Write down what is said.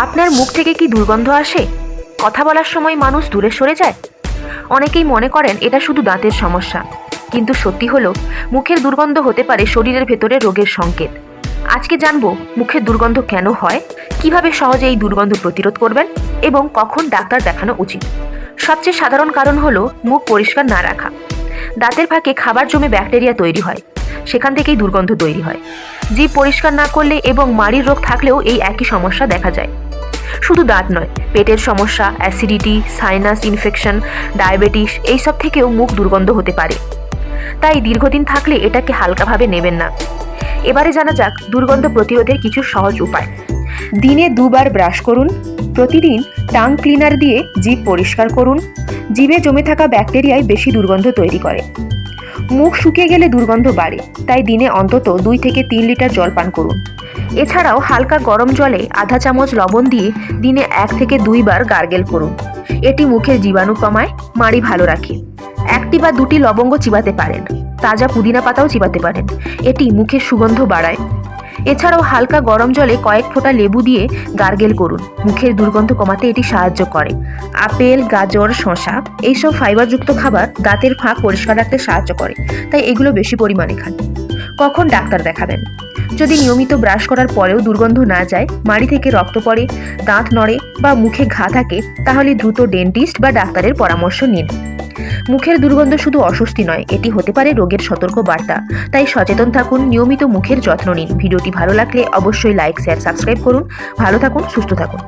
আপনার মুখ থেকে কি দুর্গন্ধ আসে? কথা বলার সময় মানুষ দূরে সরে যায়? অনেকেই মনে করেন এটা শুধু দাঁতের সমস্যা, কিন্তু সত্যি হলো মুখের দুর্গন্ধ হতে পারে শরীরের ভেতরে রোগের সংকেত। আজকে জানবো মুখের দুর্গন্ধ কেন হয়, কিভাবে সহজে এই দুর্গন্ধ প্রতিরোধ করবেন এবং কখন ডাক্তার দেখানো উচিত। সবচেয়ে সাধারণ কারণ হলো মুখ পরিষ্কার না রাখা। দাঁতের ফাঁকে খাবার জমে ব্যাকটেরিয়া তৈরি হয়, সেখান থেকেই দুর্গন্ধ তৈরি হয়। জিভ পরিষ্কার না করলে এবং মাড়ির রোগ থাকলেও এই একই সমস্যা দেখা যায়। শুধু দাঁত নয়, পেটের সমস্যা, অ্যাসিডিটি, সাইনাস ইনফেকশন, ডায়াবেটিস এইসব থেকেও মুখ দুর্গন্ধ হতে পারে। তাই দীর্ঘদিন থাকলে এটাকে হালকাভাবে নেবেন না। এবারে জানা যাক দুর্গন্ধ প্রতিরোধের কিছু সহজ উপায়। দিনে 2 বার ব্রাশ করুন। প্রতিদিন টাং ক্লিনার দিয়ে জিভ পরিষ্কার করুন। জিভে জমে থাকা ব্যাকটেরিয়ায় বেশি দুর্গন্ধ তৈরি করে। মুখ শুকিয়ে গেলে দুর্গন্ধ বাড়ে, তাই দিনে অন্তত 2 থেকে 3 লিটার জল পান করুন। এছাড়াও হালকা গরম জলে আধা চামচ লবণ দিয়ে দিনে 1 থেকে 2 বার গার্গেল করুন। এটি মুখের জীবাণু কমায়, মাড়ি ভালো রাখে। 1টি বা 2টি লবঙ্গ চিবাতে পারেন। তাজা পুদিনা পাতাও চিবাতে পারেন, এটি মুখের সুগন্ধ বাড়ায়। এছাড়াও হালকা গরম জলে কয়েক ফোঁটা লেবু দিয়ে গার্গেল করুন, মুখের দুর্গন্ধ কমাতে এটি সাহায্য করে। আপেল, গাজর, শসা এইসব ফাইবারযুক্ত খাবার দাঁতের ফাঁক পরিষ্কার রাখতে সাহায্য করে, তাই এগুলো বেশি পরিমাণে খান। কখন ডাক্তার দেখাবেন? যদি নিয়মিত ব্রাশ করার পরেও দুর্গন্ধ না যায়, মাড়ি থেকে রক্ত পড়ে, দাঁত নড়ে বা মুখে ঘা থাকে, তাহলে দ্রুত ডেন্টিস্ট বা ডাক্তারের পরামর্শ নিন। মুখের দুর্গন্ধ শুধু অস্বস্তি নয়, এটি হতে পারে রোগের সতর্ক বার্তা। তাই সচেতন থাকুন, নিয়মিত মুখের যত্ন নিন। ভিডিওটি ভালো লাগলে অবশ্যই লাইক, শেয়ার, সাবস্ক্রাইব করুন। ভালো থাকুন, সুস্থ থাকুন।